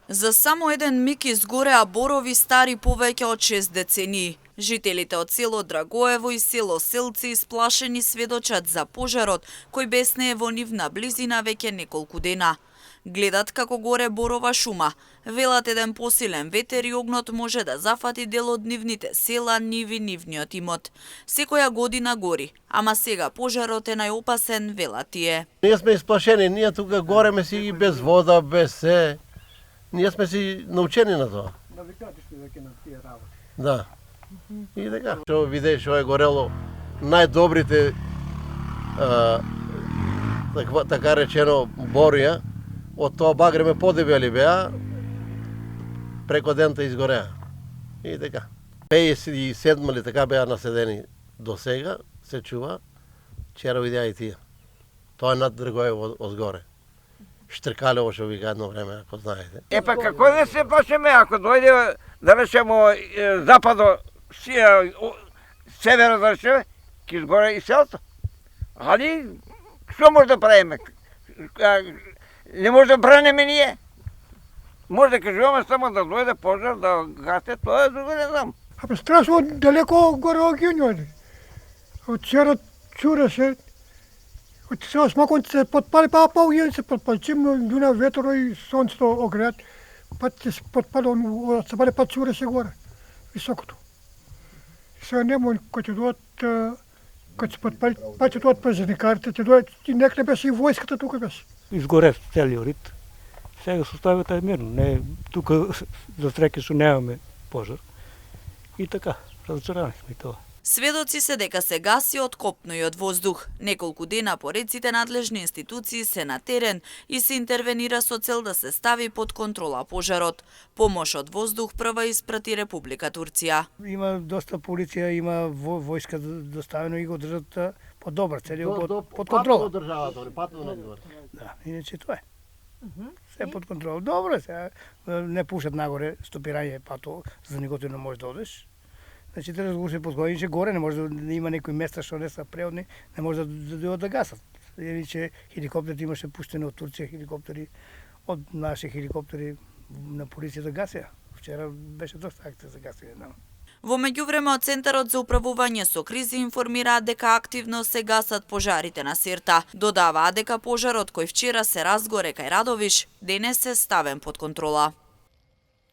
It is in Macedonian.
За само еден миг изгореа борови стари повеќе од 6 децении. Жителите од село Драгоево и село Селци исплашени сведочат за пожарот кој беснее во нивна близина веќе неколку дена. Гледат како горе борова шума. Велат еден посилен ветер и огнот може да зафати дел од нивните села, ниви, нивниот имот. Секоја година гори, ама сега пожарот е најопасен, велат тие. Ние сме исплашени, ние тука гореме си без вода, без се. Ние сме си научени на тоа. Навикати сте веќе на тие работи. Да. И така, што видиш, што е горело најдобрите така речено борија, од тоа багреме подебели беа, преко дента изгореа. И така. 57 ли така беа наседени до сега, се чува, вчера видеа и тие. Тоа е над Драгоево одгоре. Штркалево што вика едно време, ако знаете. Епа како да се плашеме, ако дојде, да речемо, западо, северо да речеме, ќе изгоре и селото. Али, што може да правиме? Не може да бранеме ние. Може да кажуваме само да дојде пожар, да гасе, тоа е друго не знам. Абе страшно далеко горе огињот. Од вчера чуреше, од сега смоконци се подпали, па огињот се подпали. Чим дуна ветро и сонцето огреат, пат се подпали, се пали пат чуреше горе, високото. Сега нема кој ќе дојат, кој се подпали, пат ќе дојат пожарникарите, ќе дојат, и некне беше и војската тука беше. Изгоре целиот рит. Сега составата е мирно. Не, тука за среќа што немаме пожар. И така, разочарани сме и тоа. Сведоци се дека се гаси од копно и од воздух. Неколку дена поред сите надлежни институции се на терен и се интервенира со цел да се стави под контрола пожарот. Помош од воздух прва испрати Република Турција. Има доста полиција, има војска доставено и го држат под добар, целиот под контрола. Да, иначе тоа е. Се под контрола. Добро, се не пушат нагоре стопирање пато, за никој не може да одеш. Значи треба да се подготвиш горе, не може да има некои места што не се преодни, не може да дојдат да гасат. Или че хеликоптери имаше пуштени од Турција хеликоптери, од наши хеликоптери на полицијата гасеа. Вчера беше доста акција за гасење. Во меѓувреме од Центарот за управување со кризи информираат дека активно се гасат пожарите на Сирта. Додаваат дека пожарот кој вчера се разгоре кај Радовиш денес е ставен под контрола.